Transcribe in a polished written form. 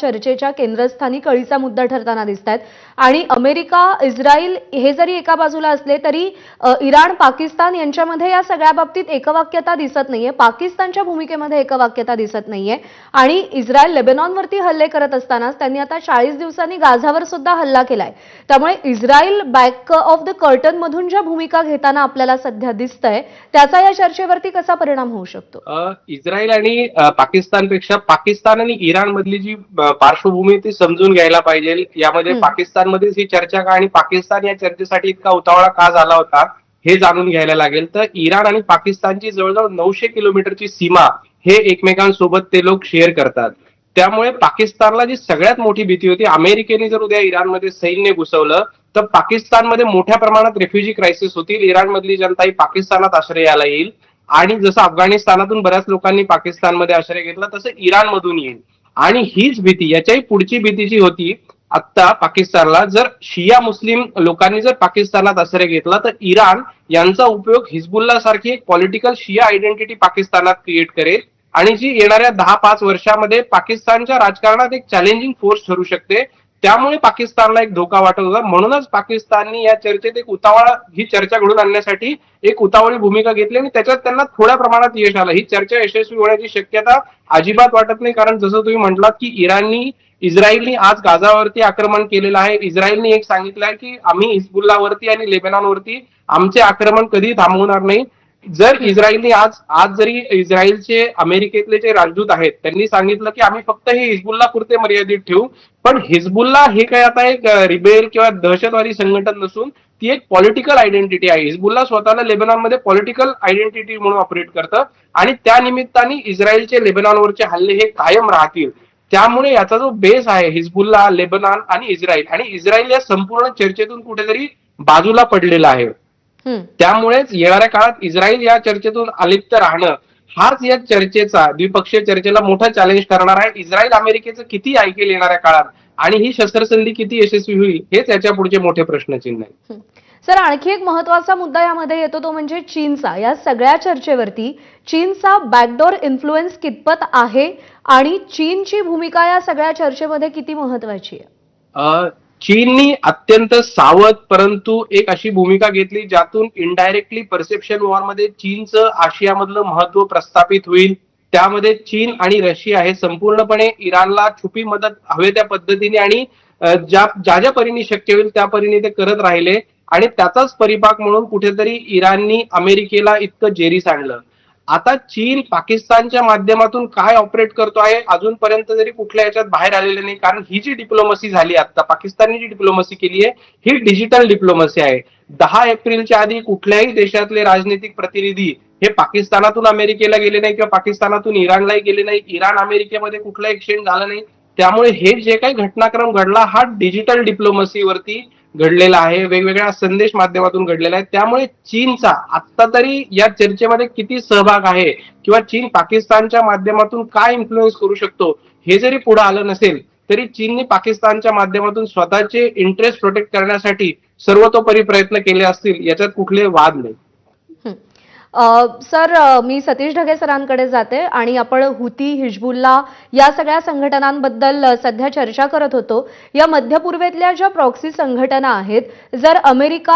चर्चेच्या केंद्रस्थानी कळीचा मुद्दा ठरताना दिसतात आणि अमेरिका इस्रायल हे जरी एका बाजूला असले तरी इराण पाकिस्तान यांच्यामध्ये या सगळ्या बाबतीत एकवाक्यता दिसत नाहीये. पाकिस्तानच्या भूमिकेमध्ये एकवाक्यता दिसत नाहीये आणि इस्रायल लेबनॉनवरती हल्ले करत असतानाच त्यांनी आता 40 दिवसांनी गाझावर सुद्धा हल्ला केलाय. त्यामुळे Israel back of the curtain मधून ज्या भूमिका घेताना आपल्याला सध्या दिसतंय त्याचा या चर्चेवरती कसा परिणाम होऊ शकतो? इस्रायल आणि पाकिस्तानपेक्षा पाकिस्तान आणि इराण मधली जी पार्श्वभूमी ती समजून घ्यायला पाहिजे. यामध्ये पाकिस्तानमध्येच ही चर्चा का आणि पाकिस्तान या चर्चेसाठी इतका उतावळा का झाला होता हे जाणून घ्यायला लागेल. तर इराण आणि पाकिस्तानची जवळजवळ 900 किलोमीटरची सीमा हे एकमेकांसोबत ते लोक शेअर करतात. त्यामुळे पाकिस्तानला जी सगळ्यात मोठी भीती होती, अमेरिकेने जर उद्या इराणमध्ये सैन्य घुसवलं तर पाकिस्तानमध्ये मोठ्या प्रमाणात रेफ्युजी क्रायसिस होतील. इराणमधली जनता ही पाकिस्तानात आश्रयाला येईल आणि जसं अफगाणिस्तानातून बऱ्याच लोकांनी पाकिस्तानमध्ये आश्रय घेतला तसं इराणमधून येईल. आणि हीच भीती, याच्याही पुढची भीती जी होती आता पाकिस्तानला, जर शिया मुस्लिम लोकांनी जर पाकिस्तानात आश्रय घेतला तर इराण यांचा उपयोग हिजबुल्ला सारखी एक पॉलिटिकल शिया आयडेंटिटी पाकिस्तानात क्रिएट करेल आणि जी येणाऱ्या 10-5 वर्षामध्ये पाकिस्तानच्या राजकारणात एक चॅलेंजिंग फोर्स ठरू शकते. त्यामुळे पाकिस्तानला एक धोका वाटत होता. म्हणूनच पाकिस्ताननी या चर्चेत एक उतावळा ही चर्चा घडून आणण्यासाठी एक उतावळी भूमिका घेतली आणि त्याच्यात त्यांना थोड्या प्रमाणात यश आलं. ही चर्चा यशस्वी होण्याची शक्यता अजिबात वाटत नाही, कारण जसं तुम्ही म्हटलात की इस्रायलनी आज गाझावरती आक्रमण केलेलं आहे. इस्रायलनी एक सांगितलं आहे की आम्ही हिजबुल्लावरती आणि लेबनॉनवरती आमचे आक्रमण कधी थांबवणार नाही. जर इस्रायलनी आज जरी इस्रायलचे अमेरिकेतले जे राजदूत आहेत त्यांनी सांगितलं की आम्ही फक्त हे हिजबुल्ला पुरते मर्यादित ठेवू, पण हिजबुल्ला हे काय आता एक रिबेल किंवा दहशतवादी संघटन नसून ती एक पॉलिटिकल आयडेंटिटी आहे. हिजबुल्ला स्वतःला लेबनॉनमध्ये पॉलिटिकल आयडेंटिटी म्हणून ऑपरेट करतं आणि त्या निमित्ताने इस्रायलचे लेबनॉनवरचे हल्ले हे कायम राहतील. त्यामुळे याचा जो बेस आहे हिजबुल्ला, लेबनॉन आणि इस्रायल या संपूर्ण चर्चेतून कुठेतरी बाजूला पडलेला आहे. त्यामुळेच येणाऱ्या काळात इस्रायल या चर्चेतून अलिप्त राहणं हाच या चर्चेचा, द्विपक्षीय चर्चेला मोठा चॅलेंज करणार आहे. इस्रायल अमेरिकेचं किती ऐकेल येणाऱ्या काळात आणि ही शस्त्रसंधी किती यशस्वी होईल हेच याच्या पुढचे मोठे प्रश्नचिन्ह आहे. सर, आणखी एक महत्वाचा मुद्दा यामध्ये येतो तो म्हणजे चीनचा. या सगळ्या चर्चेवरती चीनचा बॅकडोर इन्फ्लुएन्स कितपत आहे आणि चीनची भूमिका या सगळ्या चर्चेमध्ये किती महत्वाची आहे? चीननी अत्यंत सावध परंतु एक अशी भूमिका घेतली ज्यातून इनडायरेक्टली परसेप्शन वॉरमध्ये चीनचं आशियामधलं महत्व प्रस्थापित होईल. त्यामध्ये चीन आणि रशिया हे संपूर्णपणे इराणला छुपी मदत हवे त्या पद्धतीने आणि ज्या परीने शक्य होईल त्या परीने ते करत राहिले आणि त्याचाच परिपाक म्हणून कुठेतरी इराणनी अमेरिकेला इतकं जेरीस आणलं. आता चीन पाकिस्तानच्या माध्यमातून काय ऑपरेट करतो आहे अजूनपर्यंत तरी कुठल्या याच्यात बाहेर आलेलं नाही, कारण ही जी डिप्लोमसी झाली आता पाकिस्तानने जी डिप्लोमसी केली आहे ही डिजिटल डिप्लोमसी आहे. 10 एप्रिलच्या आधी कुठल्याही देशातले राजनैतिक प्रतिनिधी हे पाकिस्तानातून अमेरिकेला गेले नाही किंवा पाकिस्तानातून इराणलाही गेले नाही. इराण अमेरिकेमध्ये कुठला एक्सचेंज झाला नाही. त्यामुळे हे जे काही घटनाक्रम घडला हा डिजिटल डिप्लोमसीवरती घडलेला आहे, वेगवेगळ्या संदेश माध्यमातून घडलेला आहे. त्यामुळे चीनचा आता तरी या चर्चेमध्ये किती सहभाग आहे किंवा चीन पाकिस्तानच्या माध्यमातून काय इन्फ्लुएन्स करू शकतो हे जरी पुढे आलं नसेल तरी चीनने पाकिस्तानच्या माध्यमातून स्वतःचे इंटरेस्ट प्रोटेक्ट करण्यासाठी सर्वतोपरी प्रयत्न केले असतील याच्यात कुठले वाद नाही. सर, मी सतीश ढगे सरांकडे जाते आणि आपण हुती, हिजबुल्ला या सगळ्या संघटनांबद्दल सध्या चर्चा करत होतो. या मध्य पूर्वेतल्या ज्या प्रॉक्सी संघटना आहेत, जर अमेरिका